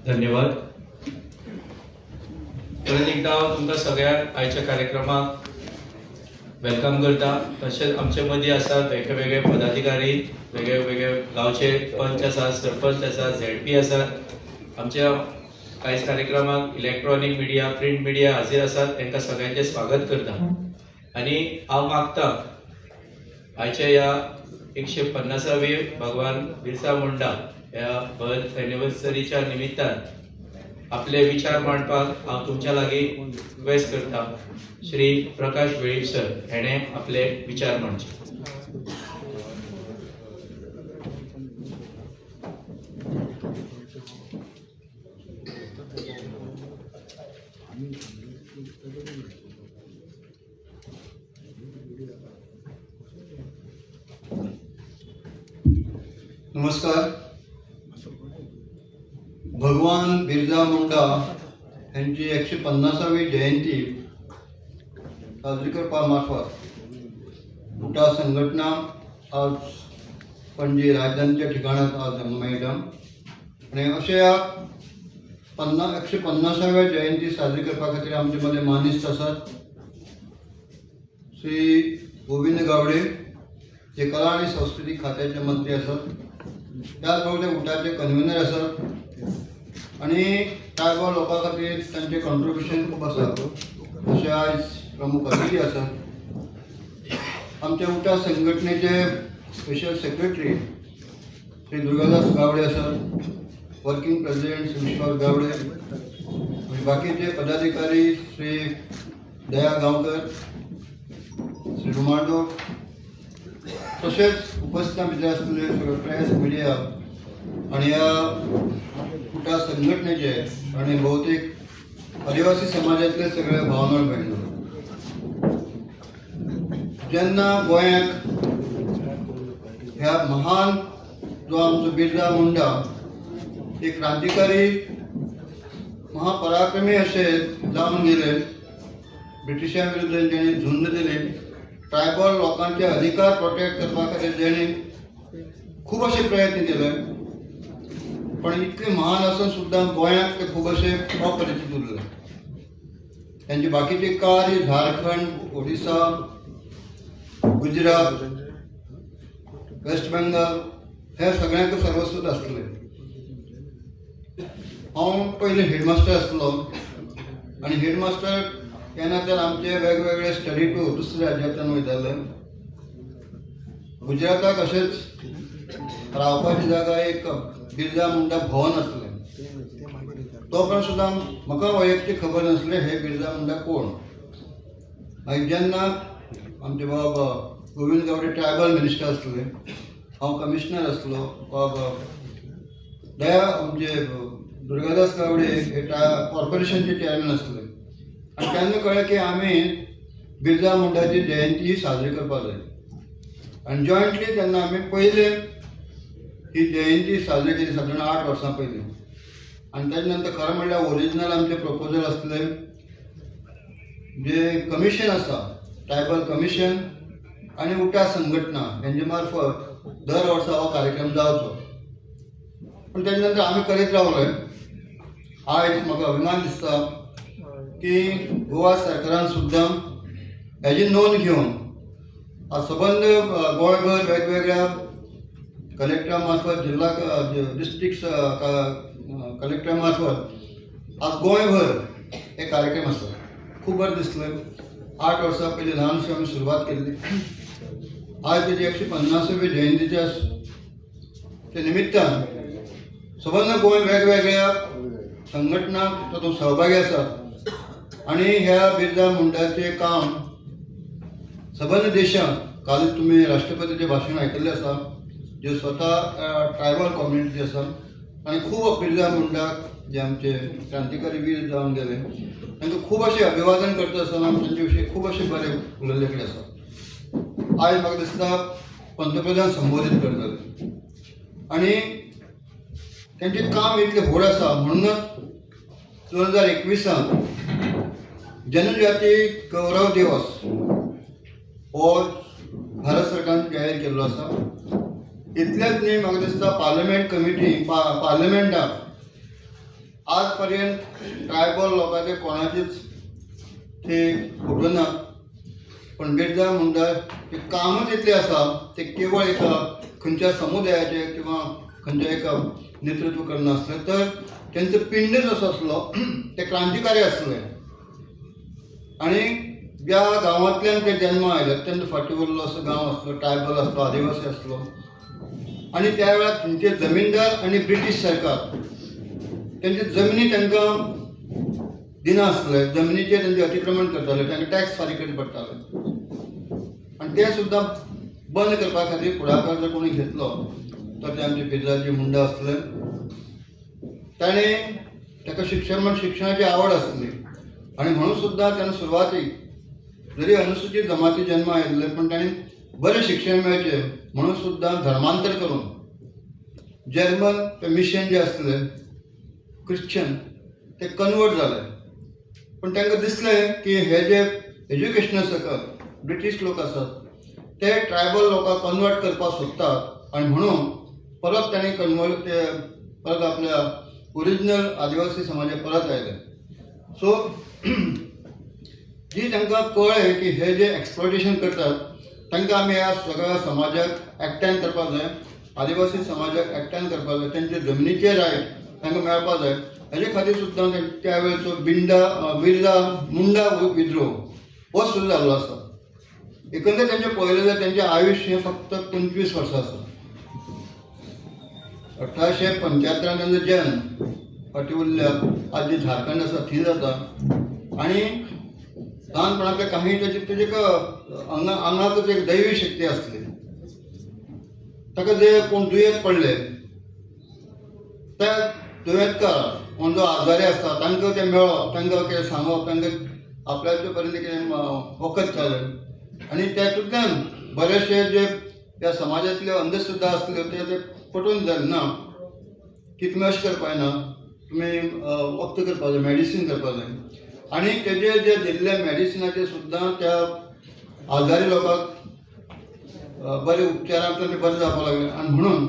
धन्यवाद. परत एकदा तुमकां सगळ्यांक आयच्या कार्यक्रमाक वेलकम करता. तशेंच आमचे मदीं आसात वेगवेगळे पदाधिकारी, वेगवेगळे गांवचे पंच आसात, सरपंच आसात, ZP आसात. आमच्या कांयच कार्यक्रमाक इलेक्ट्रॉनिक मिडिया, प्रिंट मिडिया हाजीर आसात. तांकां सगळ्यांचे स्वागत करता. आनी हांव मागता आयच्या ह्या 150वी भगवान बिरसा मुंडा ह्या बर्थ एनिवर्सरीच्या निमित्तान आपले विचार मांडपाक हांव तुमच्या लागीं रिक्वेस्ट करता. श्री प्रकाश वेळीप सर हेणे आपले विचार मांडचे. नमस्कार. भगवान बिरसा मुंडा यांची 150वी जयंती साजरी करपा मार्फत उटा संघटना आज पणजी राजधानीच्या ठिकाणात आज हांगा मेळटा. आनी अशा 150व्या जयंती साजरी करपा खातीर आमचे मदें मानिस्त आसात श्री गोविंद गावडे, जे कला आनी संस्कृती खात्याचे मंत्री आसात. त्याच बरोबर ते उटाचे कन्व्हिनर आसात आनी ट्रायबल लोकां खातीर तांचें कॉन्ट्रिब्युशन खूब आसा. अशे आयज प्रमुख अतिथी आसात. आमच्या उटा संघटनेचे स्पेशल सेक्रेटरी श्री दुर्गादास गावडे आसात, वर्किंग प्रेसिडेंट श्री विश्वास गावडे, आनी बाकीचे पदाधिकारी श्री दया गांवकर, श्री रुमाडो, तशेंच उपस्थितां भितर आसलेले सगळे प्रेस मिडिया आनी ह्या उटा संघटनेचे आनी भौतीक आदिवासी समाजातले सगळे भावना भयणो. जेन्ना गोंयांत ह्या महान जो आमचो बिरसा मुंडा एक क्रांतिकारी महापराक्रमी अशे जावन गेले, ब्रिटिशां विरुद्ध जेणे झुंज दिली, ट्रायबल लोकांचे अधिकार प्रोटेक्ट करपा खातीर जेणे खूब अशे प्रयत्न केले. पण इतके महान आसून सुद्दां गोंयांत ते खूब अशे अपरिचीत उरले. त्यांचे बाकीचे कार्य झारखंड, ओडिसा, गुजरात, वेस्ट बेंगाल हे सगळ्यांक सर्वस्वीत आसले. हांव पयलीं हेडमास्टर आसलो आनी हेडमास्टर केन्ना तर आमचे वेगवेगळे स्टडी टूर दुसऱ्या राज्यांतल्यान वयताले. गुजराताक अशेंच रावपाची जागा एक बिरसा मुंडा भवन आसलें. तोपर्यंत सुद्दां म्हाका वैयक्तीक खबर नासलें हे बिरसा मुंडा कोण. मागीर जेन्ना आमचे बाबा गोविंद गावडे ट्रायबल मिनिस्टर आसले, हांव कमिशनर आसलो, बाबा दया आमचे दुर्गादास गावडे हे कॉर्पोरेशनचे चेअरमॅन आसले. आनी तेन्ना कळ्ळें की आमी बिरसा मुंडाची जयंती ही साजरी करपाक जाय. आनी जॉयंटली तेन्ना आमी पयले ही जयंती साजरी केली सादारण 8 वर्सां पयलीं. आनी ताजे नंतर खरें म्हणल्यार ओरिजिनल आमचे प्रपोजल आसले जे कमिशन आसा, ट्रायबल कमिशन आनी उटा संघटना हेंचे मार्फत दर वर्सा हो कार्यक्रम जावचो. पूण ताजे नंतर आमी करीत रावले. आयज म्हाका अभिमान दिसता की गोवा सरकारान सुद्दां हेजी नोंद घेवन आज सबंद गोंयभर वेगवेगळ्या कलेक्टरा मार्फत, जिल्हा डिस्ट्रिक्ट कलेक्टरा मार्फत आज गोंयभर हे कार्यक्रम आसा. खूब बरें दिसलें. 8 वर्सां पयलीं ल्हानशी आमी सुरवात केल्ली. आज तेजी 150वी जयंतीच्या निमित्तान सबंद गोंय वेगवेगळ्या संघटना तातूंत सहभागी आसात आनी ह्या बिरसा मुंडाचें काम सबंद देशांत कालच तुम्ही राष्ट्रपतीचे भाशण आयकल्लें आसा, जे स्वता ट्रायबल कम्युनिटी आसा आनी खूब बिरसा मुंडाक जे आमचे क्रांतिकारी वीर जावन गेले तांकां खूब अशें अभिवादन करता आसतना तांचे विशीं खूब अशें बरें उलयल्ले कडेन आसा. आयज म्हाका दिसता पंतप्रधान संबोधीत करतले आनी तांचें काम इतलें व्हड आसा म्हणूनच 2021 जनजाती गौरव दिवस हो भारत सरकारान जाहीर केल्लो आसा. इतलेंच न्ही, म्हाका दिसता पार्लमेंट कमिटी पार्लमेंटाक आज पर्यंत ट्रायबल लोकांचे कोणाचेच ते फोटो ना, पण बिरसा मुंडा ते कामच इतलें आसा ते केवळ एका खंयच्या समुदायाचे किंवा खंयच्या एका नेतृत्व करनासलें, तर तेंचो पिंड जसो आसलो ते क्रांतिकारी आसले. आनी ज्या गांवांतल्यान ते जल्मा आयले अत्यंत फाटी उरलो असो गांव आसलो, ट्रायबल आसलो, आदिवासी आसलो, आनी त्या वेळार थंयचे जमीनदार आनी ब्रिटीश सरकार तेंचे जमनी तांकां दिनासले, जमनीचेर तेंचे अतिक्रमण करताले, तांकां टॅक्स फारीक करचे पडटाले. आनी ते सुद्दां बंद करपा खातीर फुडाकार जर कोणी घेतलो तर ते आमचे बिरसाजी मुंडा आसले. ताणें ताका शिक्षणाची आवड आसली आनी म्हणून सुद्दां ताणें सुरवातीक जरी अनुसूचित जमाती जन्म आयिल्ले पण ताणें बरें शिक्षण मेळचें म्हणून सुद्दां धर्मांतर करून जर्मन ते मिशन जे आसले क्रिश्चन ते कन्वर्ट जाले. पण तांकां दिसलें की हे जे एज्युकेशना सकल ब्रिटीश लोक आसात ते ट्रायबल लोकांक कन्वर्ट करपाक सोदतात आनी म्हणून परत ताणें परत आपल्या ओरिजिनल आदिवासी समाजाक परत आयले. सो जी तांकां कळ्ळें की हे जे एक्सप्लॉयटेशन करतात तांकां आमी ह्या सगळ्या समाजाक एकठांय करपाक जाय, आदिवासी समाजाक एकठांय करपाक जाय, तांचे जमनीचे रायट तांकां मेळपाक जाय. हेजे खातीर सुद्दां त्या वेळचो बिरसा मुंडा विद्रोह हो सुरू जाल्लो आसा. एकंदर तांचें पळयलें जाल्यार तांचें आयुश्य फक्त 25 वर्सां आसा. 1875 तांचो जन्म फाटी उरल्या आज जे झारखंड आसा थंय जाता आनी ल्हानपणांतल्या काही तेजे आंगाकच एक दैवी शक्ती आसली. ताका जे कोण दुयेंत पडले त्या दुयेंतकार कोण जो आजारी आसता तांकां तें मेळप, तांकां कितें सांगप, तांकां आपल्याचे पर्यंत कितें वखद घालप आनी तातूंतल्यान बरेचशे जे त्या समाजांतल्यो अंधश्रद्धा आसल्यो ते पटोवन जाले ना की तुमी अशें करपाक ना, तुमी वखद करपाक जाय, मेडिसीन करपाक जाय. आनी तेजे जे दिल्ले मेडिसिनाचे सुद्दां त्या आजारी लोकांक बरे उपचारांतल्यान ते बरें जावपाक लागले आनी म्हणून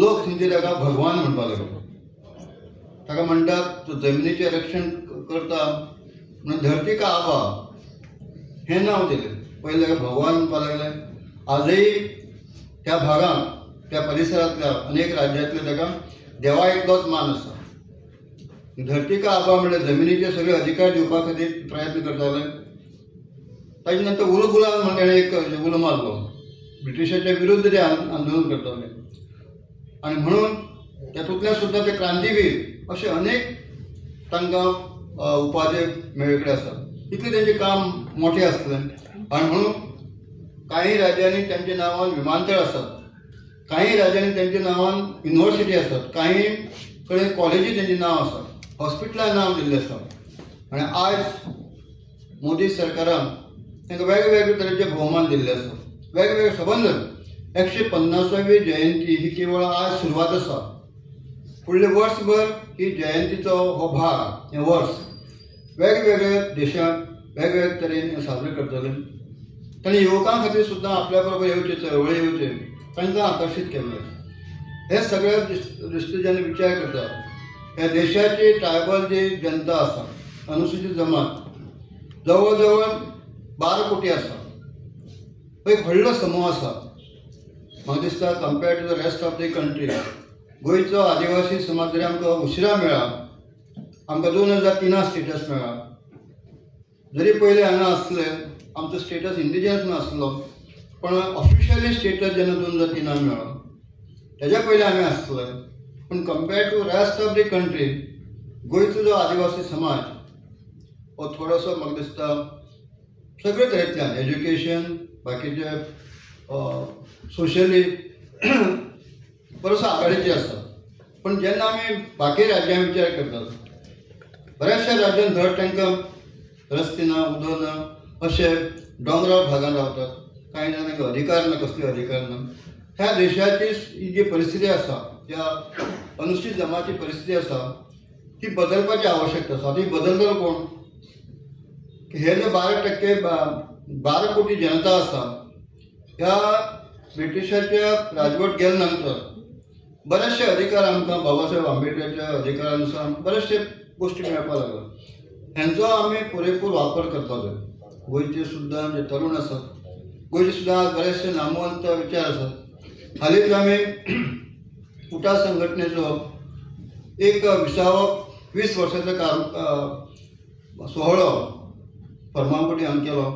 लोक थंयचे ताका भगवान म्हणपाक लागले. ताका म्हणटात तो जमनीचें रक्षण करता म्हणून धरती का आबा हें नांव दिलें. पयलीं ताका भगवान म्हणपाक लागले. आजय त्या भागांत त्या परिसरांतल्या अनेक राज्यांतले ताका देवा इतलोच मान आसा. धरती का आबा म्हणल्यार जमिनीचे सगळे अधिकार दिवपा खातीर प्रयत्न करताले. ताजे नंतर उलगुलान म्हण ताणें एक उलो मारलो, ब्रिटिशाच्या विरुद्ध ते आंदोलन करताले आनी म्हणून तातूंतल्यान सुद्दां ते क्रांतीवीर अशे अनेक तांकां उपाधी मेळिल्ले आसात. इतलें तेंचें काम मोठें आसलें आनी म्हणून काही राज्यांनी तांच्या नांवान विमानतळ आसात, काही राज्यांनी तांच्या नांवान युनिवर्सिटी आसात, काही कडेन कॉलेजी तेंचें नांव आसा, हॉस्पिटलां नांव दिल्लें आसा. आनी आयज मोदी सरकारान तांकां वेगवेगळे तरेचे भोवमान दिल्ले आसा. वेगवेगळे सबंद 150वी जयंती ही केवळ आज सुरवात आसा. फुडले वर्सभर ही जयंतीचो हो भाग हें वर्स वेगवेगळ्या देशांत वेगवेगळे तरेन साजरे करतले. तांणी युवकां खातीर सुद्दां आपल्या बरोबर येवचे, चळवळी येवचे, तांकां आकर्शीत केल्लें. हे सगळ्या दृश्टी जेन्ना विचार करता ह्या देशाची ट्रायबल जी जनता आसा, अनुसूचित जमात जवळ जवळ 12 कोटी आसा. एक व्हडलो समूह आसा. म्हाका दिसता compared to the rest of the country गोंयचो आदिवासी समाज जरी आमकां उशिरा मेळ्ळा, आमकां 2003 स्टेटस मेळ्ळा. जरी पयलीं हांगा आसले आमचो स्टेटस इंडिजिनस नासलो, पण ऑफिशियली स्टेटस जेन्ना 2003 मेळ्ळो तेज्या पयलीं आमी आसले. पूण compared to rest of the country गोंयचो जो आदिवासी समाज हो थोडोसो म्हाका दिसता सगळे तरेंतल्यान एज्युकेशन, बाकीचे सोशली बरोच आघाडीचे असतात. पण जेन्ना आमी बाकी राज्यां विचार करतात, बऱ्याचशा राज्यांत धड तांकां रस्ते ना, उदक ना, अशे दोंगराळ भागांत रावतात. कांय जाणांक अधिकार ना, कसले अधिकार ना. ह्या देशाची ही जी परिस्थिती आसा, ज्या अनुसूचित जमाती परिस्थिती आसा, ती बदलपाची आवश्यकता आसा. ती बदलतलो कोण? हे जे 12 कोटी जनता आसा, ह्या ब्रिटिशाच्या राजवट गेल्या नंतर बरेचशे अधिकार आमकां बाबासाहेब आंबेडकराच्या अधिकारानुसार बरेचशे गोष्टी मेळपाक लागल्या. हेंचो आमी पुरेपूर वापर करपाक जाय. गोंयचे सुद्दां जे तरुण आसात, गोंयचे सुद्दां बरेचशे नामवंत विचार आसात. हालींच आमी उठा संघटनेचो एक 20 वर्साचो सोहळो फर्मागुडी हांगा केलो.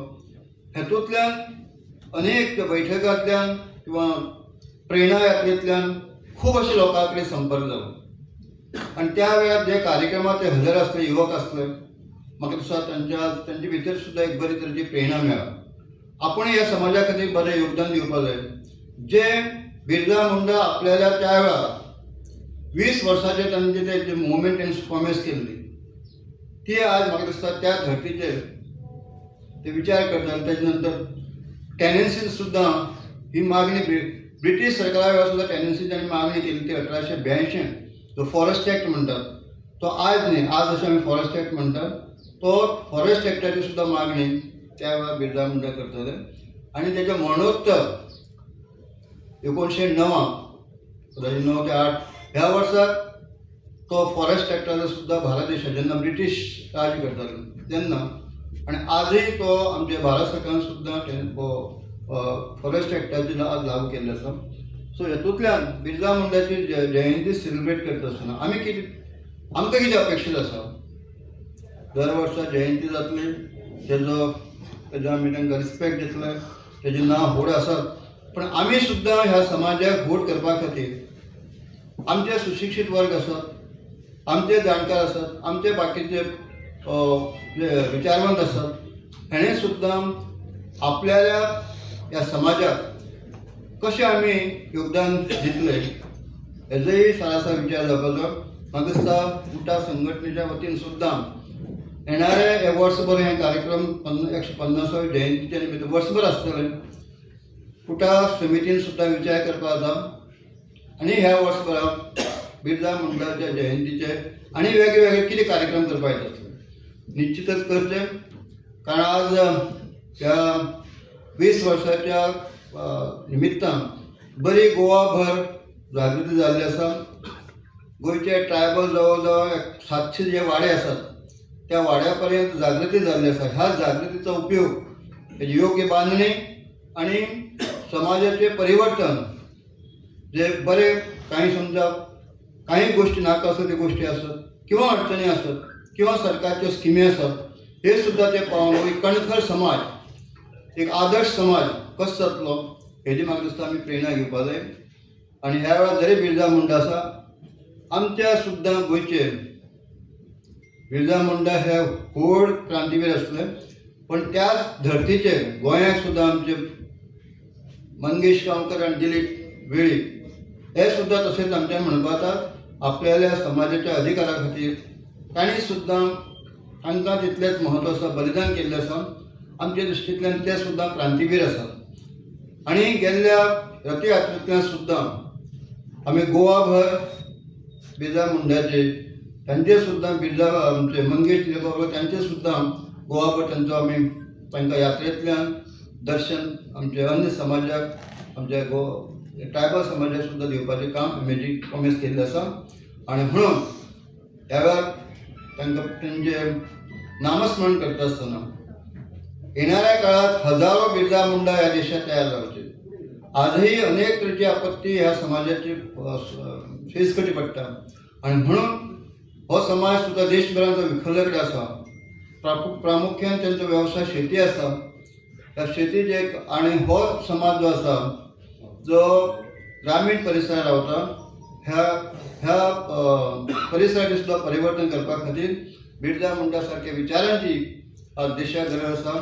हेतूंतल्यान अनेक बैठकांतल्यान किंवा प्रेरणा यात्रेंतल्यान खूब अशे लोकां कडेन संपर्क जालो. आनी त्या वेळार जे कार्यक्रमांत ते हजर आसले, युवक आसले, म्हाका दिसता तांचे भितर सुद्दां एक बरे तरेची प्रेरणा मेळ्ळा. आपण ह्या समाजा खातीर बरें योगदान दिवपाक जाय. जे बिरसा मुंडा आपल्याला त्या वेळार 20 वर्सांचे तांचे ते मुवमेंट तांणी कॉमेस केल्ली, ती आज म्हाका दिसता त्या धर्तीचेर ते विचार करतात. तेजे नंतर टॅनन्सीन सुद्दां ही मागणी ब्रिटीश सरकारा वेळार सुद्दां टॅनन्सी तांणी मागणी केली. ती 1882 जो फॉरेस्ट एक्ट म्हणटात, तो आज न्ही, आज जसो आमी फॉरेस्ट एक्ट म्हणटात, तो फॉरेस्ट एक्टाची सुद्दां मागणी त्या वेळार बिरसा मुंडा करताले. आनी तेजे मरणोत्तर 1909 2009 ते 8 ह्या वर्साक तो फॉरेस्ट एक्टाचो सुद्दां भारत देशात जेन्ना ब्रिटीश राज करताले तेन्ना, आनी आजय तो आमच्या भारत सरकारान सुद्दां फॉरेस्ट एक्टाचे आज लागू केल्ले आसा. सो हेतूंतल्यान बिरसा मुंडाची जयंती सेलिब्रेट करता आसतना आमकां कितें अपेक्षीत आसा? दर वर्सा जयंती जातली, तेजो आमी तांकां रिस्पेक्ट दितले, तेजें नांव व्हड आसात. पण आमी सुद्दां ह्या समाजाक व्हड करपा खातीर आमचे सुशिक्षीत वर्ग आसात, आमचे जाणकार आसात, आमचे बाकीचे जे विचारवंत आसात, हेणें सुद्दां आपल्याल्या ह्या समाजाक कशें आमी योगदान दितले हेजोय सारासर विचार जावपाचो. म्हाका दिसता उठा संघटनेच्या वतीन सुद्दां येणारे हे वर्सभर हे कार्यक्रम 150व्या जयंतीच्या निमित्त वर्सभर आसतले. उठा समितीन सुद्दां विचार करपाक जाता आनी ह्या वर्सभराक बिरसा मुंडाच्या जयंतीचे आनी वेगळे वेगळे कितें कार्यक्रम करपाक येता निश्चितच करचे. कारण आज ह्या 20 वर्साच्या निमित्तान बरी गोवाभर जागृती जाल्ली आसा. गोंयचे ट्रायबल जवळ जवळ 700 जे वाडे आसात, त्या वाड्या पर्यंत जागृती जाल्ली आसा. ह्या जागृतीचा उपयोग तेजी योग्य बांदणी आनी समाजाचे परिवर्तन जे बरे काही समजा काही गोष्टी नाका आसत त्यो गोष्टी आसत किंवा अडचणी आसत किंवा सरकारच्यो स्किमी आसत, हे सुद्दां ते पावन एक कणखर समाज, एक आदर्श समाज कसो जातलो हेजी म्हाका दिसता आमी प्रेरणा घेवपाक जाय. आनी ह्या वेळार जरी बिरसा मुंडा आसा, आमच्या सुद्दां गोंयचे बिरसा मुंडा हे व्हड क्रांतीवीर आसले. पण त्याच धर्तीचेर गोंयाक सुद्दां आमचे मंगेश गांवकर आनी दिलीप वेळी हे सुद्दां तशेंच आमच्यान म्हणपाक जाता. आपल्याल्या समाजाच्या अधिकारा खातीर तांणी सुद्दां तांकां तितलेंच म्हत्व आसा, बलिदान केल्लें आसा. आमच्या दृश्टींतल्यान ते सुद्दां क्रांतीवीर आसात. आनी गेल्ल्या रथयात्रेंतल्यान सुद्दां आमी गोवाभर बिरसा मुंडाचे तांचे सुद्दां बिरसा आमचे मंगेश दिलीप तांचे सुद्दां गोवाभर तांकां यात्रेंतल्यान दर्शन आमच्या अन्य समाजाक आमच्या ट्रायबल समाजाक सुद्दां दिवपाचें काम इमेजी कॉमेस केल्लें आसा. आनी म्हणून ह्या वेळार तांकां तांचे नामस्मरण करता आसतना येणाऱ्या काळात हजारो बिरसा मुंडा ह्या देशात तयार जावचे. आजही अनेक तरेची आपत्ती ह्या समाजाची फेस करची पडटा. आनी म्हणून हो समाज सुद्दां देशभरांत विखरले कडेन आसा. प्रामुख्यान तांचो वेवसाय शेती आसा. ह्या शेतीचे आनी हो समाज जो आसा जो ग्रामीण परिसरांत रावता, ह्या परिसराचें सुद्दां परिवर्तन करपा खातीर बिरसा मुंडा सारख्या विचारांची आज देशाक गरज आसा.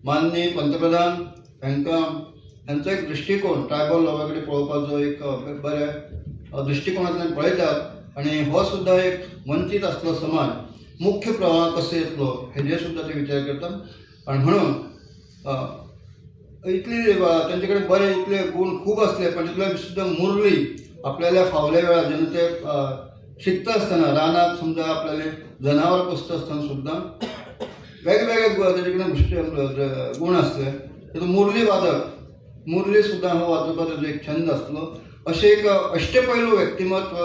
माननीय पंतप्रधान हांचो एक दृश्टिकोन ट्रायबल लोकां कडेन पळोवपाचो एक बऱ्या दृश्टिकोनांतल्यान पळयतात आनी हो सुद्दां एक वंचीत आसलो समाज मुख्य प्रवाहांत कसो येतलो हेजेर सुद्दां ते विचार करतात आनी म्हणून इतली तेंचे कडेन बरे इतले गूण खूब आसले पण तितले सुद्दां मुरली आपल्याल्या फावल्या वेळार जेन्ना ते शिकता आसतना रानांत समजा आपल्याले जनावर पोसता आसतना सुद्दां वेगवेगळे तेजे कडेन गूण आसले तातूंत मुरली वादक मुरली सुद्दां हो वाजोवपाचो तेजो एक छंद आसलो अशें एक अष्टपैलू व्यक्तिमत्व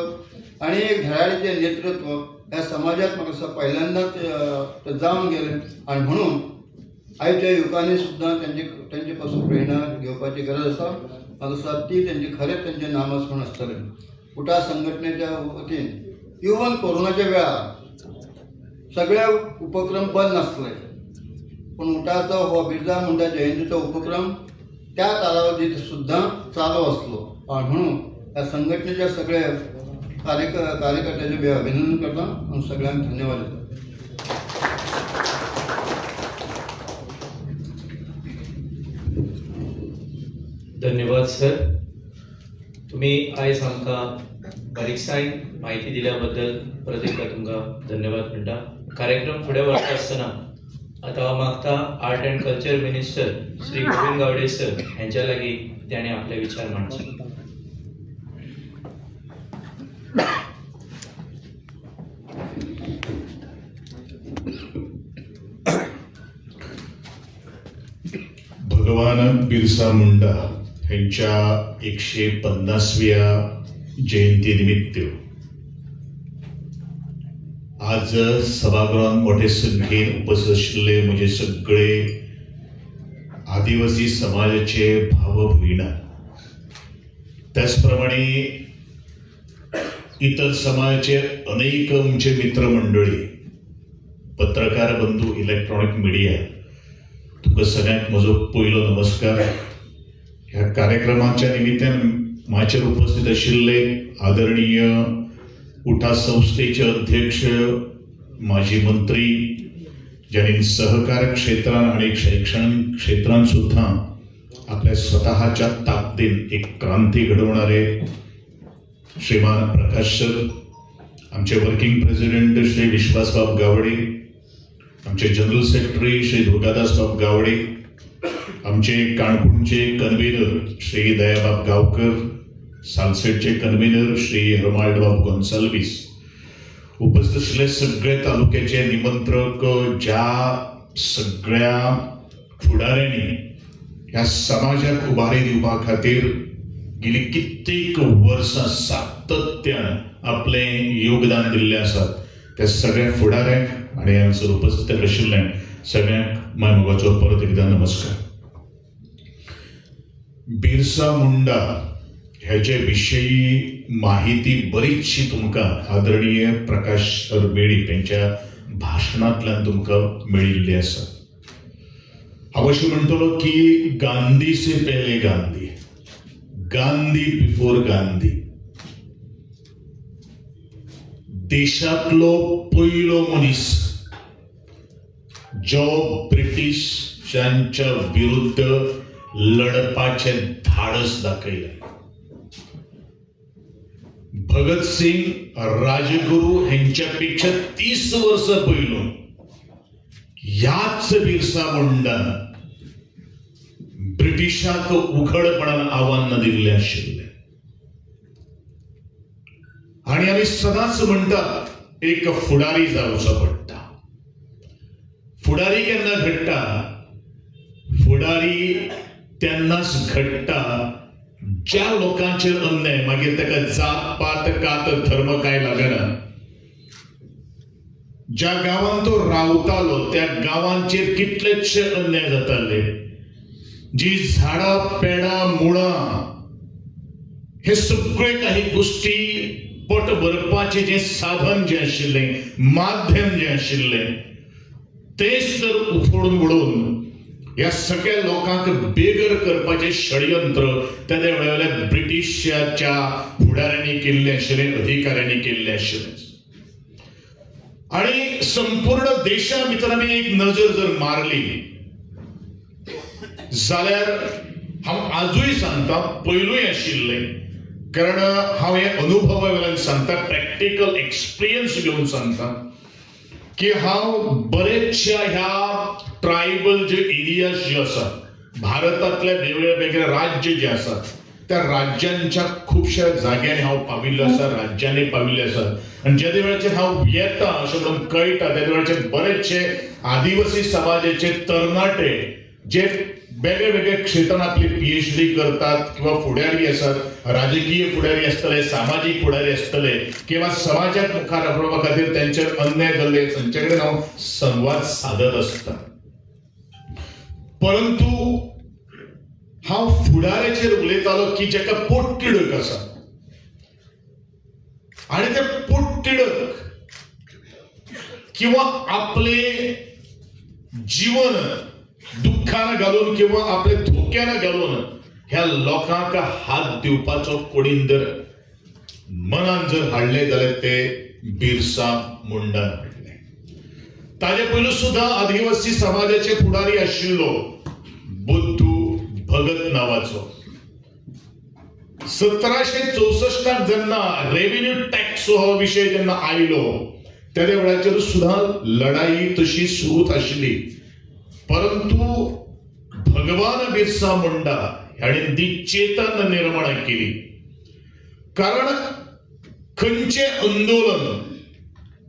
आनी एक धडाडीचें नेतृत्व ह्या समाजात म्हाका दिसता पहिल्यांदाच जावन गेलें आनी म्हणून आयच्या युवकांनी सुद्दां तेंचे पासून प्रेरणा घेवपाची गरज आसा म्हाका दिसता ती तेंची खरेंच तेंचें नामस्मरण आसतलें उठा संघटनेच्या वतीन इवन कोरोनाच्या वेळार सगळे उपक्रम बंद नासले पण उठाचो हो बिरसा मुंडा जयंतीचो उपक्रम त्या कालावधीत सुद्दां चालू आसलो आणि म्हणून ह्या संघटनेच्या सगळ्या कार्यकर्त्यांचे मी अभिनंदन करता आणि सगळ्यांक धन्यवाद देता. धन्यवाद सर. तुम्ही आयज आमकां बारीकसाण म्हायती दिल्या बद्दल परत एकदा तुमकां धन्यवाद म्हणटा. कार्यक्रम फुडें व्हरता आसतना आतां हांव मागता art and culture minister Shri Govind Gawade sir हांच्या लागीं ताणें आपले विचार मांडचे. भगवान बिरसा मुंडा यांच्या 150व्या जयंती निमित्त आज सभागृहात मोठे संख्येन उपस्थित आशिल्ले म्हजे सगळे आदिवासी समाजाचे भाव भगिना त्याचप्रमाणे इतर समाजाचे अनेक आमचे मित्रमंडळी पत्रकार बंधू इलेक्ट्रॉनिक मिडिया तुमकां सगळ्यांक म्हजो पयलो नमस्कार. ह्या कार्यक्रमाच्या निमित्तान माझ्यावर उपस्थित आशिल्ले आदरणीय उठा संस्थेचे अध्यक्ष माजी मंत्री ज्यांनी सहकार क्षेत्रात आणि शैक्षणिक क्षेत्रात सुद्धा आपल्या स्वतःच्या ताकदीन एक क्रांती घडवणारे श्रीमान प्रकाश सर, आमचे वर्किंग प्रेसिडेंट श्री विश्वासबाब गावडे, आमचे जनरल सेक्रेटरी श्री दुर्गादासबाब गावडे, आमचे काणकोणचे कन्व्हेनर श्री दयाबाब गावकर, सालसेटचे कन्व्हेनर श्री हरमाल्डबाब गोन्साल्वीस, उपस्थित असलेले सगळे तालुक्याचे निमंत्रक, ज्या सगळ्या फुडाऱ्यांनी ह्या समाजाक उबारी दिवपा खातीर गेली कित्येक वर्सां सातत्यान आपले योगदान दिल्लें आसा त्या सगळ्या फुडाऱ्यांक आनी हांगासर उपस्थित आशिल्ल्यांक सगळ्यांक मायमोगाचो परत एकदा नमस्कार. बिरसा मुंडा ह्याचे विषयी माहिती बरीचशी तुमकां आदरणीय प्रकाश सर बेडी यांच्या भाशणांतल्यान तुमकां मेळिल्ली आसा. हांव अशें म्हणटलो की गांधी से पहले गांधी, गांधी बिफोर गांधी. देशातलो पयलो मनीस जो ब्रिटिशांच्या विरुद्ध लढपाचे धाडस दाखयलें. भगत सिंग राजगुरू हेंच्यापेक्षा 30 वर्सां पयलो ह्याच बिरसा मुंडान ब्रिटिशांक उघडपणान आव्हान दिल्लें आशिल्लें. आनी आमी सदांच म्हणटात एक फुडारी जावचो पडटा. फुडारी केन्ना घडटा? फुडारी तेन्नाच घडटा ज्या लोकांचेर अन्याय, मागीर ताका जात पात कात धर्म काय लागना, ज्या गांवांत तो रावतालो त्या गांवांचेर कितलेशे अन्याय जाताले, जी झाडां पेडां मुळां हे सगळे काही गोष्टी पोट भरपाचें जें साधन जें आशिल्लें, माध्यम जें आशिल्लें, तेच जर उफोडून उडोवन ह्या सगळ्या लोकांक बेगर करपाचें षडयंत्र त्या वेळेला ब्रिटिशाच्या फुडाऱ्यांनी केल्लें आशिल्लें, अधिकाऱ्यांनी केल्लें आशिल्लें. आणि संपूर्ण देशा भितर आमी एक नजर जर मारली जाल्यार हांव आजूय सांगता, पयलूय आशिल्लें, कारण हांव हे अनुभवा वेल्यान सांगता, प्रॅक्टिकल एक्सपिरियन्स घेवन सांगता की हांव बरेचशा ह्या ट्रायबल जे एरियाज जे आसात, भारतांतले वेगळे वेगळे राज्य जे आसात, त्या राज्यांच्या खुबश्या जाग्यांनी हांव पाविल्लो आसा, राज्यांनी पाविल्ले आसात. आनी ज्या वेळाचेर हांव येता अशें म्हणून कळटा, त्या वेळाचेर बरेचशे आदिवासी समाजाचे तरणाटे जे वेगळे वेगळे क्षेत्रांत आपली PhD करतात किंवा फुडारी आसात, राजकीय फुडारी आसतले, सामाजीक फुडारी आसतले, किंवा समाजाक मुखार हाडपा खातीर तेंचेर अन्याय जाल्ले तांचे कडेन हांव संवाद सादत आसता. परंतु हांव फुडाऱ्याचेर उलयतालो की जेका पोटतिडक आसा, आनी ते पोटतिडक किंवा आपले जीवन दुःखान घालून किंवा आपले धोक्यान घालून ह्या लोकांक हात दिवपाचो कोणीन जर मनान जर हाडले जाल्यार ते बिरसा मुंडान हाडले. ताजे पयलू सुद्धा आदिवासी समाजाचे फुडारी आशिल्लो बुद्धू भगत नावाचो. 1764 जेन्ना रेव्हेन्यू टॅक्स हो विषय जेन्ना आयलो, त्या वेळाचेर सुद्धा लढाई तशी सुरूच आशिल्ली. परंतु भगवान बिरसा मुंडा हाणें ती चेतन निर्माण केली. कारण खंयचे आंदोलन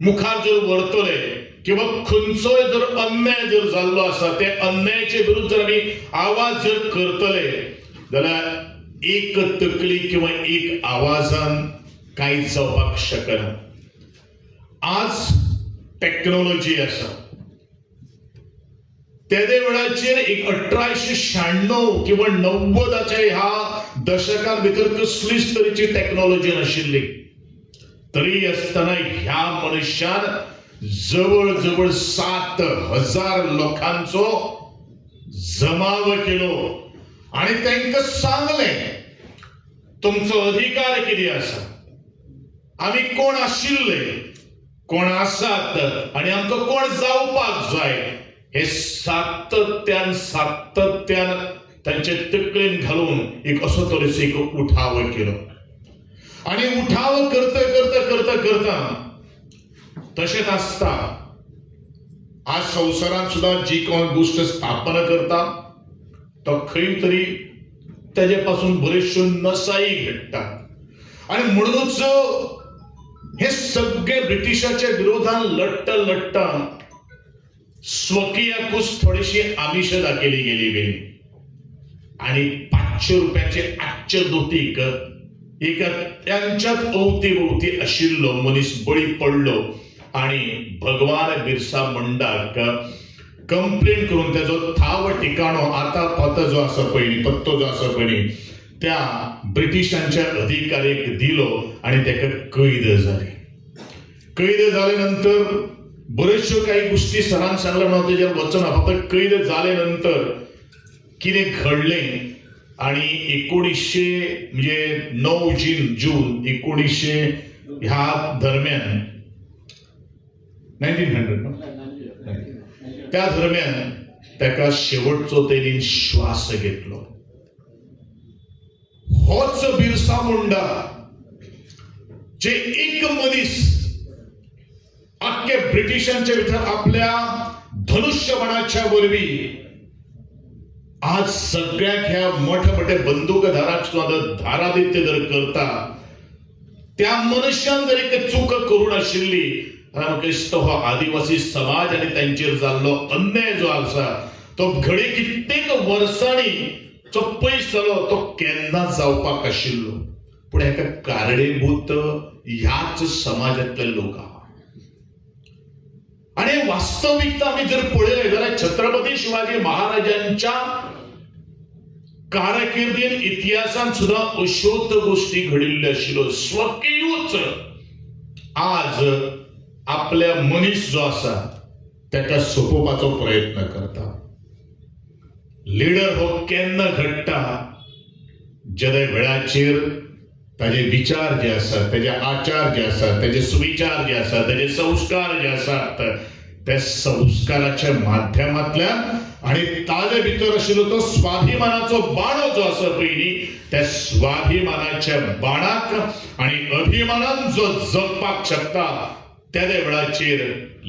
मुखार जर व्हरतले किंवा खंयचोय जर अन्याय जर जाल्लो आसा, ते अन्यायाचे विरुद्ध जर आमी आवाज जर करतले जाल्यार एक तकली किंवा एक आवाजान कांयच जावपाक शकना. आज टेक्नॉलॉजी आसा, त्या वेळाचेर एक 1896 किंवा 90च्या ह्या दशकां भितर कसलीच तरेची टेक्नॉलॉजी नाशिल्ली. तरी आसतना ह्या मनशान जवळ जवळ 7,000 लोकांचो जमाव केलो आणि तांकां सांगलें तुमचो अधिकार कितें आसा, आमी कोण आशिल्ले, कोण आसात आनी आमकां कोण जावपाक जाय, हे सातत्यान तांचे तकलेन घालून एक असो तरेचो एक उठाव केलो. आणि उठाव करता करता करता करता तशेंच आसता आज संवसारांत सुद्धा जी कोण गोष्ट स्थापन करता तो खंय तरी तेजे पासून बऱ्योचश्यो नसाई घडटात. आणि म्हणूनच हे सगळे ब्रिटिशाच्या विरोधात लढता स्वकीयाकूच थोडीशी आमिष दाखयली गेली आणि 500 रुपयाचे आजचे दोतीक एका त्यांच्याच अवती आशिल्लो मनीस बळी पडलो आणि भगवान बिरसा मुंडाक कंप्लेन करून त्याचो थाव ठिकाणो आता पत्तो जो आसा पळय त्या ब्रिटिशांच्या अधिकाऱ्याक दिलो आणि ताका कैद जाले नंतर बऱ्याचशा काही गोष्टी सरान सांगल्या ना त्याच्यावर वचना, फक्त कैद झाले नंतर कितें घडलें आणि 1900 म्हणजे 9 जून 1900 ह्या दरम्यान 1900 त्या दरम्यान ताका शेवटचो तेणीन श्वास घेतलो. होच बिरसा मुंडा जे एक मनीस अख्खे ब्रिटिशांच्या भितर आपल्या धनुष्यबाणाच्या वरवीं आज सगळ्याक ह्या मोठे बंदूकधाराक सुद्धा धारादित्य जर करता, त्या मनशान जर एक चूक करून आशिल्ली हो आदिवासी समाज आणि त्यांचेर जाल्लो अन्याय जो आसा तो घडी कित्येक वर्सांनी जो पयस जालो तो केन्नाच जावपाक आशिल्लो. पूण हेका कारणीभूत ह्याच समाजातले लोक आहा. आणि वास्तविकता आम्ही जर पळयलें जाल्यार छत्रपती शिवाजी महाराजांच्या कारकिर्दीन इतिहासान सुद्धा अश्योच गोष्टी घडिल्ल्यो आशिल्ल्यो. स्वकीयूच आज आपल्या मनीस जो आसा ताका सोपोवपाचो प्रयत्न करता. लिडर हो केन्ना घडटा ज्या वेळाचेर ताजे विचार जे आसात, ताजे आचार जे आसात, ताजे सुविचार जे आसात, ताजे संस्कार जे आसात त्या संस्काराच्या माध्यमातल्यान आणि ताजे भितर आशिल्लो तो स्वाभिमानाचो बाणो जो आसा पयली त्या स्वाभिमानाच्या बाणाक आणि अभिमानान जो जगपाक शकता त्या वेळाचेर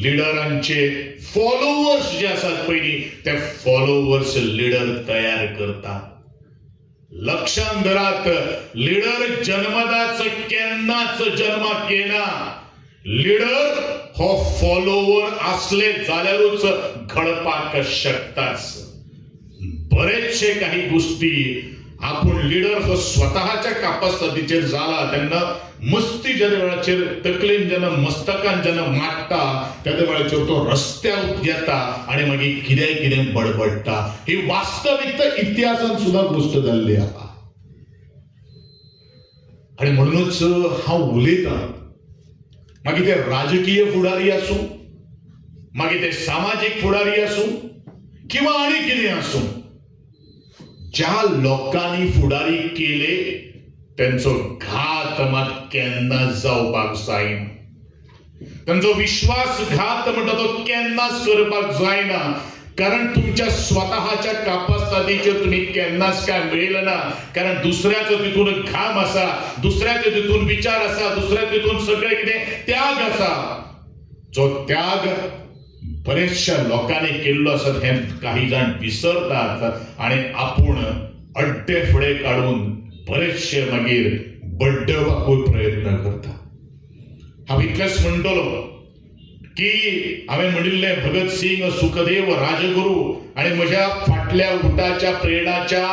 लिडरांचे फॉलोवर्स जे आसात पयली ते फॉलोवर्स लिडर तयार करता. लक्षात धरात, लिडर जन्मदाच केन्नाच जन्माक येना. लिडर हो फॉलोवर असले जाल्यारूच घडपाक शकताच. बरेचशे काही गोष्टी आपण लिडर हो स्वतःच्या कापास्तादीचेर जाला तेन्ना मस्ती ज्या वेळाचेर तकलेन जेन्ना मस्तकान जेन्ना माट्टा त्या वेळाचेर तो रस्त्यार येता आणि मागीर कितें कितें बडबडटा. ही वास्तविकता इतिहासान सुद्धा गोष्ट जाल्ली आहा. आणि म्हणूनच हांव उलयतां, मागीर ते राजकीय फुडारी आसूं, मागीर ते सामाजीक फुडारी आसूं किंवा आनी कितें आसूं, ज्या लोकांनी फुडारी केले त्यांचो घात मात केन्नाच जावपाक जायना. त्यांचो विश्वासघात म्हणटा तो केन्नाच करपाक जायना. कारण तुमच्या स्वतःच्या कापास्तादीचेर तुम्ही केन्नाच काय मेळयलें ना. कारण दुसऱ्याचो तितून घाम आसा, दुसऱ्याचो तितून विचार आसा, दुसऱ्याचो तितून सगळें कितें त्याग आसा. जो त्याग बरेचशा लोकांनी केल्लो आसा हे काही जाण विसरतात आणि आपूण अड्डे फुडें काडून बरेचशे मागीर बड्डवाकूय प्रयत्न करता. हांव इतलेंच म्हणटलो की हांवें म्हणिल्लें भगत सिंग, सुखदेव, राजगुरू आणि म्हज्या फाटल्या उठाच्या प्रेरणाच्या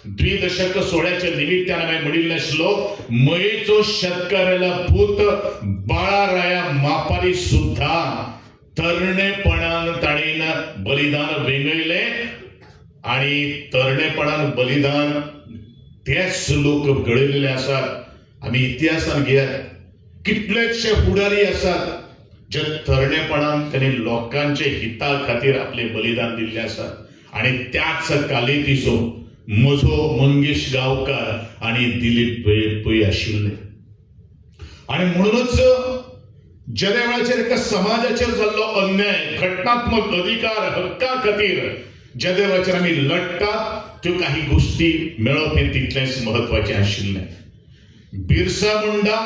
द्विदशक सोहळ्याच्या निमित्तान हांवें म्हणिल्लें श्लोक, मयेचो शेतकाराला भूत बाळाराया मापारी सुद्धा तरणेपणान ताणीन बलिदान वेंगयलें आणि तरणेपणान बलिदान तेच लोक घडयलेले आसात. आमी इतिहासान घेयात, कितलेशे फुडारी आसात जे तरणेपणान त्यांनी लोकांचे हिता खातीर आपले बलिदान दिल्ले आसात. आणि त्याच कालेतीचो म्हजो मंगेश गांवकार आणि दिलीप पै आशिल्ले. आणि म्हणूनच ज्या वेळाचेर एका समाजाचेर जाल्लो अन्याय, घटनात्मक अधिकार हक्का खातीर ज्या वेळाचेर आमी लढटात त्यो काही गोष्टी मेळप हे तितलेंच महत्वाचें आशिल्लें. बिरसा मुंडा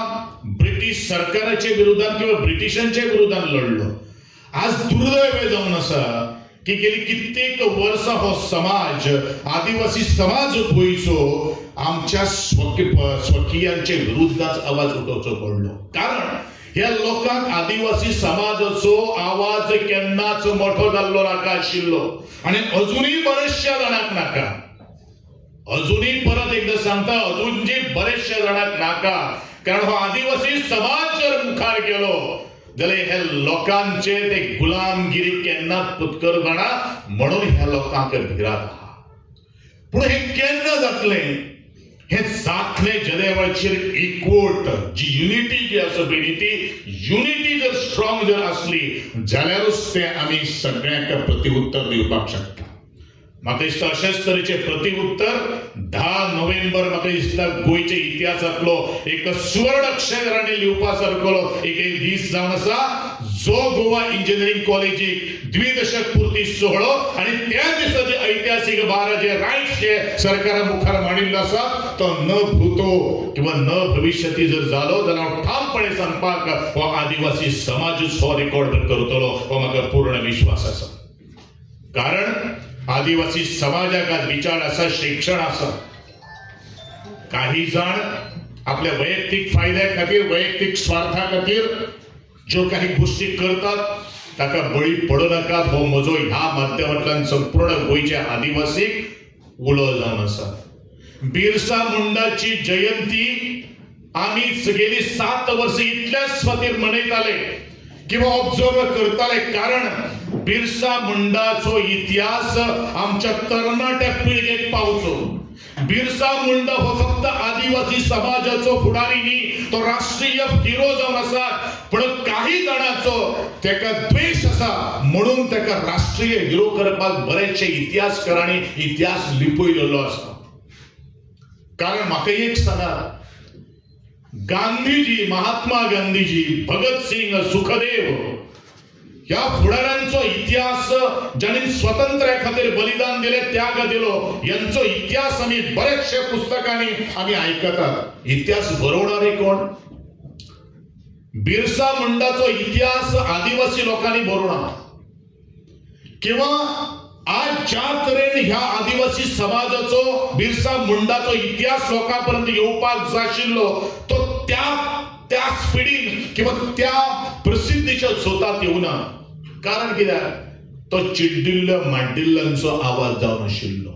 ब्रिटीश सरकाराच्या विरोधात किंवा ब्रिटिशांच्या विरोधात लढलो. आज दुर्दैव जावन आसा की गेली कित्येक वर्सां हो समाज, आदिवासी समाज गोंयचो आमच्या स्वकीयांच्या विरुद्धाच आवाज उठोवचो पडलो. कारण ह्या लोकांक आदिवासी समाजाचो आवाज केन्नाच मोठो जाल्लो नाका आशिल्लो आणि अजूनही बरेचशा जाणांक नाका. अजूनही परत एकदा सांगता, अजूनही बरेचशा जाणांक नाका. कारण हो आदिवासी समाज जर मुखार गेलो जाल्यार ह्या लोकांचे ते गुलामगिरी केन्नाच पत्करना. म्हणून ह्या लोकांक भिरांत आहा. पूण हे केन्ना जातलें? हे जातलें ज्या वेळाचेर एकवट, जी युनिटी जी आसा पळय ती युनिटी जर स्ट्रॉंग जर असली जाल्यारूच ते आमी सगळ्यांक प्रतिउत्तर दिवपाक शकता. म्हाका दिसता अशेच तरेचे प्रतिउत्तर 10 नोव्हेंबर म्हाका दिसता गोंयच्या इतिहासांतलो एक सुवर्ण अक्षरांनी लिवपा सारको एक दीस जावन आसा, जो गोवा इंजिनियरिंग कॉलेजीक द्विदशक पूर्ती सोहळो आणि त्या दिसाचे ऐतिहासिक 12 जे रायट्स जे सरकारा मुखार मांडिल्लो आसा तो न भूतो किंवा न भविष्यती जर जालो जाल्यार ठामपणे सांगपाक हो आदिवासी समाजूच हो रेकॉर्ड करतलो हो म्हाका पूर्ण विश्वास आसा. कारण आदिवासी समाजाक आज विचार आसा, शिक्षण आसा. काही जण आपल्या वैयक्तिक फायद्या खातीर, वैयक्तिक स्वार्था खातीर ज्यो काही गोष्टी करतात ताका बळी पडू नाकात हो म्हजो ह्या माध्यमांतल्यान संपूर्ण गोंयच्या आदिवासीक उलो जावन आसा. बिरसा मुंडाची जयंती आमी गेली 7 वर्सां इतल्याच खातीर मनयताले किंवा ऑब्झर्व करताले. कारण बिरसा मुंडाचो इतिहास आमच्या तरणाट्या पिळगेक पावचो. बिरसा मुंडा हो फक्त आदिवासी समाजाचो फुडारी न्ही, तो राष्ट्रीय हिरो जावन आसा. पण काही जाणांचो तेका द्वेष आसा म्हणून तेका राष्ट्रीय हिरो करपाक बरेचशे इतिहासकारांनी इतिहास लिपयलेलो आसा. कारण म्हाका एक सांगा, गांधीजी, महात्मा गांधीजी, भगत सिंग, सुखदेव ह्या फुडाऱ्यांचो इतिहास ज्यांनी स्वातंत्र्या खातीर बलिदान दिले, त्याग दिलो, यांचो इतिहास आम्ही बरेचशे पुस्तकांनी आम्ही ऐकतात. इतिहास बरोवणारे कोण? बिरसा मुंडाचो इतिहास आदिवासी लोकांनी बरोवना. किंवा आज ज्या तरेन ह्या आदिवासी समाजाचो बिरसा मुंडाचो इतिहास लोकांपर्यंत येवपाक जाय आशिल्लो, तो त्या स्पिडीन किंवा त्या प्रसिद्धीच्या झोतात येवना. कारण कित्याक तो चिड्डिल्ल्या माड्डिल्ल्यांचो आवाज जावन आशिल्लो.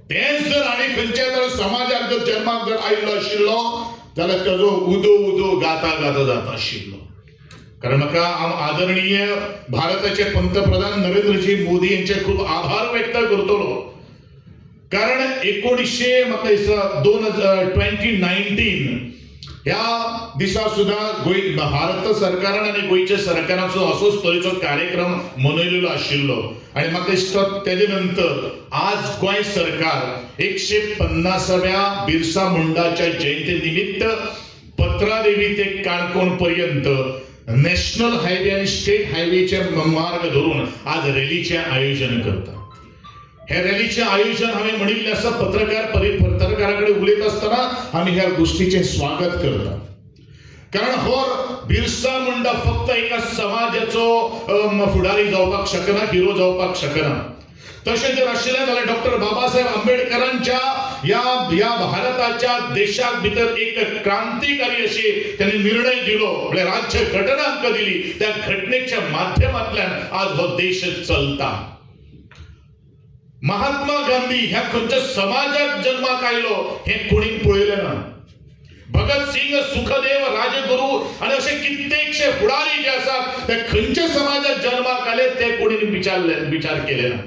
तेच जर आनी खंयच्या तरी समाजाक जर जन्माक जर आयिल्लो आशिल्लो जाल्यार तेजो उदो उदो गाता गाता जाता आशिल्लो. कारण म्हाका आदरणीय भारताचे पंतप्रधान नरेंद्रजी मोदी यांचे खूप आभार व्यक्त करतलो. कारण 2019 ह्या दिसा सुद्धा भारत सरकारान आणि गोयच्या सरकाराचो असोच तरेचो कार्यक्रम मनयलेलो आशिल्लो. आणि म्हाका दिसता तेजे नंतर आज गोंय सरकार 150व्या बिरसा मुंडाच्या जयंती निमित्त पत्रादेवी ते काणकोण पर्यंत नॅशनल हायवे आणि स्टेट हायवेचे मार्ग धरून आज रॅलीचे आयोजन करता. हे रॅलीचे आयोजन हांवें म्हणिल्लें आसा. पत्रकाराकडे उलयत आसतना आमी ह्या गोष्टीचे स्वागत करता. कारण हो बिरसा मुंडा फक्त एका समाजाचो फुडारी जावपाक शकना, हिरो जावपाक शकना. तशें जर आशिल्लें जाल्यार डॉक्टर बाबासाहेब आंबेडकरांच्या या भारताच्या देशाक भितर एक क्रांतिकारी अशी त्यांनी निर्णय दिलो, म्हणजे राज्य घटनांक दिली. त्या घटनेच्या माध्यमांतल्यान आज हो देश चलता. महात्मा गांधी ह्या खंयच्या समाजात जन्माक आयलो हे कोणी पळयलें ना. भगत सिंग, सुखदेव, राजगुरू आणि असे कित्येकशे फुडारी जे आसात ते खंयच्या समाजात जन्माक आले ते कोणी विचार केले ना.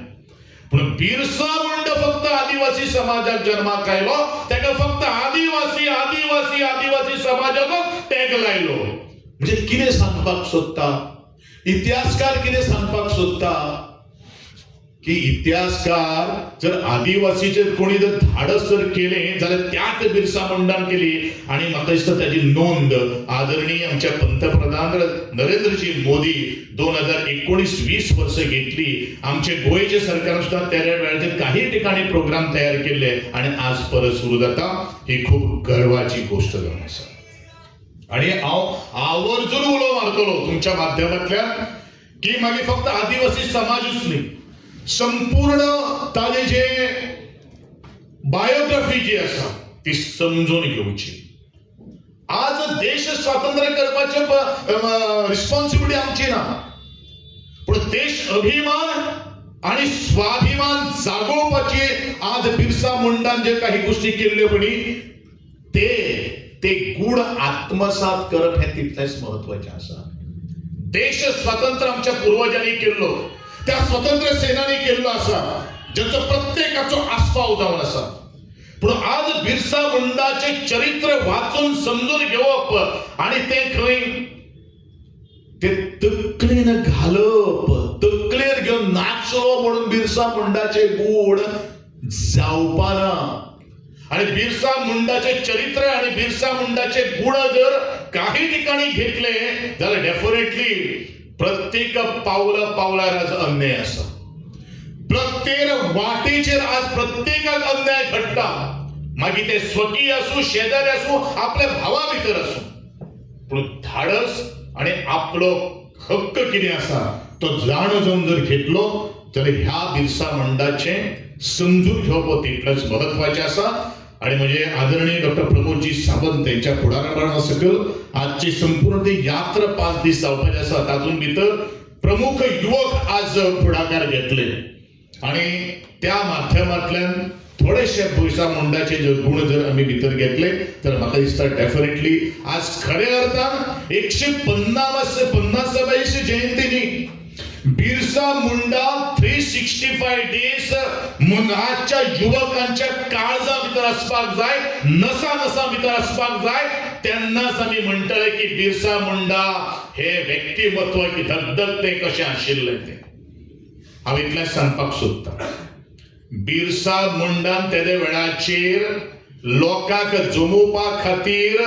पण बिरसा मुंडा फक्त आदिवासी समाजात जन्माक आयलो, ताका फक्त आदिवासी आदिवासी आदिवासी समाजाचो टॅग लायलो. म्हणजे कितें सांगपाक सोदता इतिहासकार? कितें सांगपाक सोदता की इतिहासकार जर आदिवासीचे कोणी जर धाडस जर केले जाल्यार त्याच बिरसा मुंडान केली. आणि म्हाका दिसता त्याची नोंद आदरणीय आमच्या पंतप्रधान नरेंद्रजी मोदी 2019-20 वर्ष घेतली. आमचे गोयचे सरकार सुद्धा त्या वेळाचेर काही ठिकाणी प्रोग्राम तयार केले आणि आज परत सुरू जाता. ही खूप गर्वाची गोष्ट जावन आसा. आणि हांव आवर्जून उलो मारतलो तुमच्या माध्यमांतल्यान की मागीर फक्त आदिवासी समाजूच न्ही, संपूर्ण ताजे जे बायोग्राफी जी आसा ती समजून घेवची. आज देश स्वातंत्र्य करपाची रिस्पॉन्सिबिलिटी आमची ना, पण देश अभिमान आणि स्वाभिमान जागोवपाची आज बिरसा मुंडान जे काही गोष्टी केल्ल्यो पळय ते गूढ आत्मसात करप हे तितलेच महत्वाचे आसा. देश स्वातंत्र्य आमच्या पूर्वजांनी केल्लो, त्या स्वतंत्र सेनानी केल्लो आसा, ज्याचो प्रत्येकाचो आस्पाव जावन आसा. पण आज बिरसा मुंडाचे चरित्र वाचून समजून घेवप आणि ते खंय ते तकलेन घालप, तकलेर घेवन नाचलो म्हणून बिरसा मुंडाचे गूण जावपाना. आणि बिरसा मुंडाचे चरित्र आणि बिरसा मुंडाचे गुण जर काही ठिकाणी घेतले जाल्यार डेफिनेटली प्रत्येक पावलार आज अन्याय आसा. प्रत्येक वाटेचेर आज प्रत्येकाक अन्याय घडटा. मागीर ते स्वकीय असू, शेजारी असू, आपल्या भावा भितर असू. पण धाडस आणि आपलो हक्क कितें आसा तो जाणून जर घेतलो जाल्यार ह्या बिरसा मुंडाचे समजून घेवप तितलेच महत्वाचे आसा. आणि म्हणजे आदरणीय डॉक्टर प्रमोदजी सावंत यांच्या पुढाकारा सकल आजची संपूर्ण ती यात्रा 5 दीस जावपाची आसा. तातूंत भितर प्रमुख युवक आज पुढाकार घेतले आणि त्या माध्यमांतल्यान थोडेशे बिरसा मुंडाचे जे गुण जर आम्ही भितर घेतले तर म्हाका दिसता डेफिनेटली आज खऱ्या अर्थान 150वी जयंती न्ही, बिरसा मुंडा 365 डेज आजच्या युवकांच्या काळजा भितर आसपाक जाय, नसा भितर आसपाक जाय. तेन्नाच आमी म्हणटले की बिरसा मुंडा हे व्यक्तिमत्व की धगधगते कशें आशिल्लें तें. हांव इतलेंच सांगपाक सोदतां. बिरसा मुंडान तेदे वेळाचेर लोकांक जमोवपा खातीर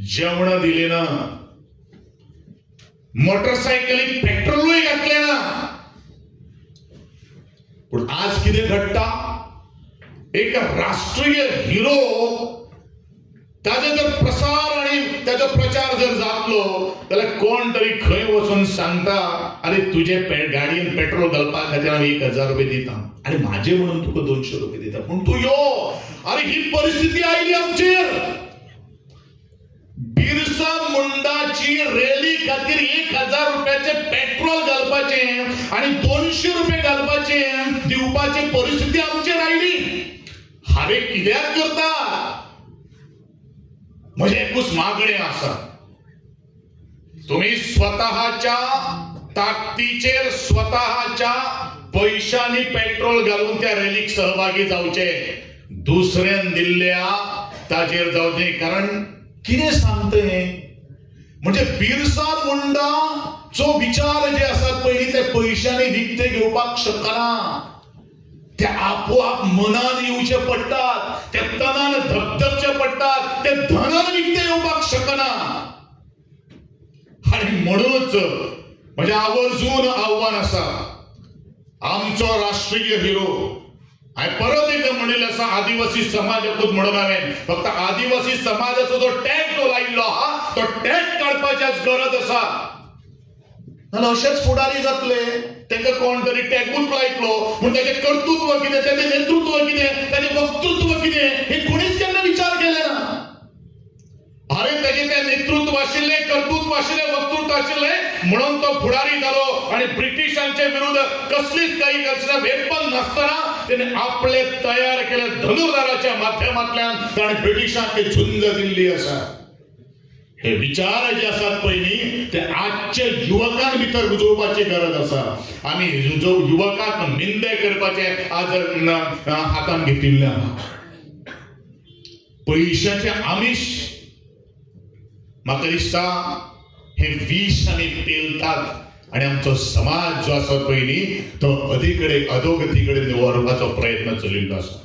जेवण दिलें ना. मोटरसायकलीक पेट्रोलूय घातले ना. पण आज कितें घडटा, एक राष्ट्रीय हिरो ताजो जर प्रसार आणि त्याचा प्रचार जर जातलो जाल्यार कोण तरी खंय वचून सांगता, अरे तुझे गाडयेन पेट्रोल घालपा खातीर हांव 1000 रुपये दिता आणि माझे म्हणून तुका 200 रुपये दिता. पूण तूं यो, अरे ही परिस्थिती आयली आमचेर. बिरसा मुंडाची रॅली खातीर 1000 रुपयाचे पेट्रोल घालपाचे आणि 200 रुपये घालपाचे दिवपाची परिस्थिती आमचेर आयली. हांवें कित्याक करता? म्हणजे एकूच मागणे आसा, तुम्ही स्वतःच्या ताकदीचेर स्वतःच्या पैशांनी पेट्रोल घालून त्या रॅलीक सहभागी जावचे, दुसऱ्यान दिल्ल्या ताचेर जावचे. कारण कितें सांगते म्हणजे बिरसा मुंडा जो विचार जे आसात पयलीं ते पैशांनी विकते घेवपाक शकना. ते आपोआप मनान येवचे पडटात, ते तनान धबधबचे पडटात, ते धनान विकते येवपाक शकना. आणि म्हणूनच म्हणजे आवर्जून आव्हान आसा, आमचो राष्ट्रीय हिरो हांवें परत एक म्हणिल्लें आसा, आदिवासी समाजाकूच म्हणून हांवें फक्त आदिवासी समाजाचो जो टॅग तो लायिल्लो आहा तो टॅग काडपाचीच गरज आसा. जाल्यार अशेच फुडारी जातले, तांकां कोण तरी टॅगूच लायतलो पूण ताचें कर्तृत्व कितें, ताचें नेतृत्व कितें, ताचें वक्तृत्व कितें हे कोणीच केन्ना विचार केले ना. अरे ताचें तें नेतृत्व आशिल्लें, कर्तृत्व आशिल्लें, वक्तृत्व आशिल्लें म्हणून तो फुडारी जालो आणि ब्रिटिशांचे विरुद्ध कसलीच काही करचना वेपन नासतना ताणें आपले तयार केले धनुर्धाराच्या माध्यमांतल्यान ताणें ब्रिटिशांक झुंज दिल्ली आसा. हे विचार जे आसात पयलीं ते आजच्या युवकां भितर रुजोवपाची गरज आसा. आमी जो युवकांक निंदे करपाचे आज हातान घेतिल्ले आहा. पैशाचे आमिश म्हाका दिसता हे विश आमी पेलतात आणि आमचो समाज जो आसा पयलीं तो अधोगती कडेन व्हरपाचो प्रयत्न चलिल्लो आसा.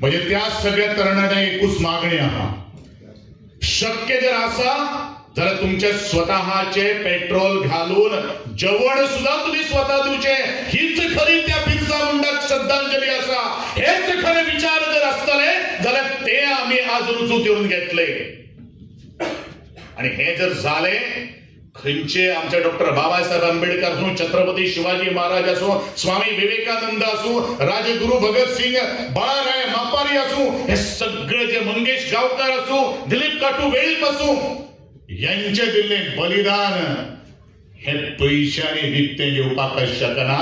म्हणजे त्या सगळ्या तरणाट्यांक एकूच मागणी आहा, शक्य जर आसा जाल्यार तुमचे स्वतःचे पेट्रोल घालून जेवण सुद्धा तुम्ही स्वतः दिवचे. हीच खरी त्या बिरसा मुंडाक श्रद्धांजली आसा. हेच खरे विचार जर असतले जाल्यार ते आम्ही आज रुजू करून घेतले. आणि हे जर झाले, खंयचे आमचे डॉक्टर बाबासाहेब आंबेडकर असो, छत्रपती शिवाजी महाराज असो, स्वामी विवेकानंद असो, राजगुरु भगत सिंग, बाळाराय मापारी असो, हे सगळे जे मंगेश गावकर असो, दिलीप काटू वेळीप असो, यांचे दिल्ले बलिदान हे पैशाने विकते घेवपाक शकना.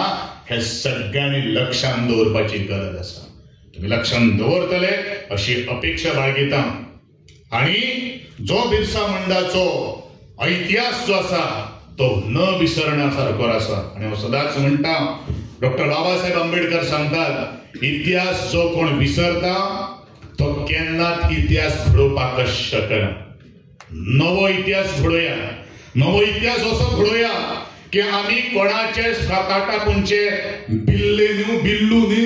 हे सगळ्यांनी लक्षात दवरपाची गरज आसा. तुम्ही लक्षात दवरतले अशी अपेक्षा बाळगिता. आणि जो बिरसा मुंडाचो इतिहास जो आसा तो न विसरण्यासारखो आसा. आणि हांव सदांच म्हणटा, डॉक्टर बाबासाहेब आंबेडकर सांगतात, इतिहास जो कोण विसरता तो केन्नाच इतिहास घडोवपाक शकना. नवो इतिहास घडोवया. नवो इतिहास असो घडोवया की आमी कोणाचे काटाकुंचे बिल्ले न्हू, बिल्लू न्ही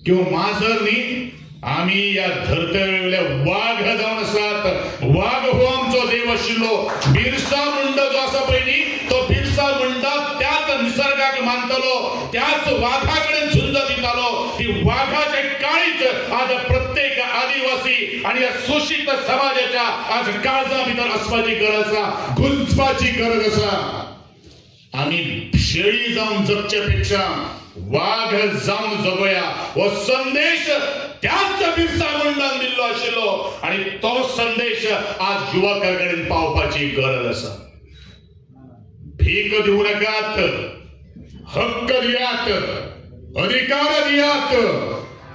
किंवा माजर न्ही, आम्ही या धरतेवेळेला वाघ जावन आसात. वाघ हो आमचो देव आशिल्लो. बिरसा मुंडा जो आसा पयली तो बिरसा मुंडा त्याच निसर्गाक मानतलो, त्याच वाघाकडे झुंज दितालो. ती वाघाचे काळीच आज प्रत्येक आदिवासी आणि या शोषित समाजाच्या आज काळजा भितर असपाची गरज आसा, गुंजपाची गरज आसा. आम्ही शेळी जाऊन जगचे पेक्षा वाघ जाऊन जगूया हो संदेश त्याच बिरसा मुंडान दिल्लो आशिल्लो. आणि तो संदेश आज युवकांकडे पावपाची गरज आसा. भीक दिवू नकात, हक्क दियात, अधिकार दियात.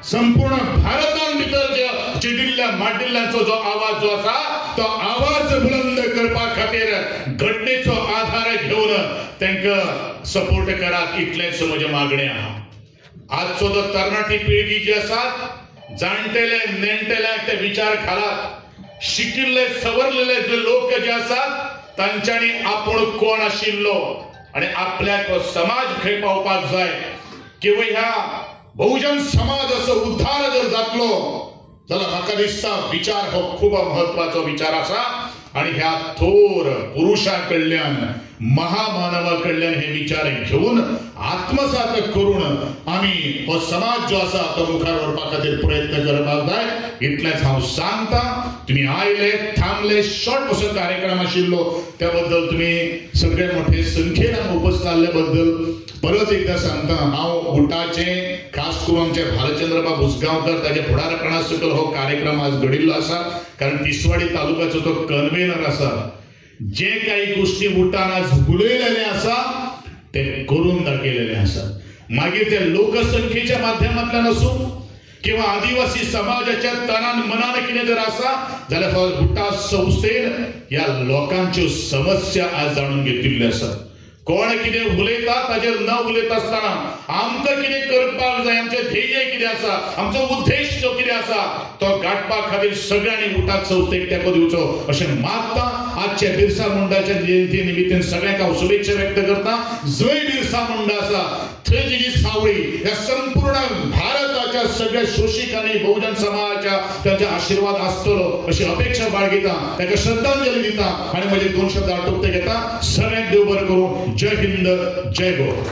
संपूर्ण भारतान भितर जे चिडिल्ल्या माडिल्ल्यांचो जो आवाज जो आसा तो आवाज बुलंद करपा खातीर घटनेचो आधार घेवन तांकां सपोर्ट करात, इतलेंच म्हजें मागणें आहा. आजचो जो तरणाटी पिळगी जी आसा, जाणटेले नेणटेल्यांक ते विचार घालात. शिकिल्ले सवरलेले जे लोक जे आसात तांच्यांनी आपूण कोण आशिल्लो आणि आपल्याक समाज खंय पावपाक जाय किंवा ह्या बहुजन समाजाचो उद्धार जर जातलो जाल्यार म्हाका दिसता विचार हो खूब महत्वाचो विचार आसा. आणि ह्या थोर पुरुषा कल्याण महामानवा कल्याण हे विचार घेऊन आत्मसात करून आम्ही हो समाज जो असा तो मुखार व्हरपा खातीर प्रयत्न करपाक जाय इतलेंच हांव सांगता. तुम्ही आयले थांबले शॉर्ट पासून कार्यक्रम आशिल्लो त्या बद्दल तुम्ही सगळे मोठे संख्येन उपस्थित आसले बद्दल परत एकदा सांगता. हांव गुटाचे खास करून आमचे भालचंद्रबा उसगांवकर ताचे फुडारपणा सकयल हो कार्यक्रम आज घडिल्लो आसा. कारण तिसवाडी तालुक्याचो तो कन्व्हेनर आसा. जे काही गोष्टी उठान आज उलयलेले आसा ते करून दाखयलेले आसा. मागीर ते लोकसंख्येच्या माध्यमांतल्यान आसूं किंवा आदिवासी समाजाच्या तनान मनान कितें जर आसा जाल्यार हो गुटा संस्थेन ह्या लोकांच्यो समस्या आज जाणून घेतिल्ल्यो आसा. कोण कितें उलयता ताजेर न उलयता आसतना आमकां कितें करपाक जाय, आमचें ध्येय कितें आसा, आमचो उद्देश जो कितें आसा तो गाठपा खातीर सगळ्यांनी उठाक संस्थेक तेंको दिवचो अशें मागता. आजच्या बिरसा मुंडाच्या जयंती निमित्तान सगळ्यांक हांव शुभेच्छा व्यक्त करता. जय बिरसा मुंडा आसा थंय जी सावळी ह्या संपूर्ण भारताच्या सगळ्या शोषिक आणि बहुजन समाजाच्या त्यांचा आशीर्वाद आसतलो अशी अपेक्षा बाळगिता, ताका श्रद्धांजली दिता आणि म्हजे 2 शब्द आटोपते घेता. सगळ्यांक देव बरें करूं. जय हिंद, जय गो.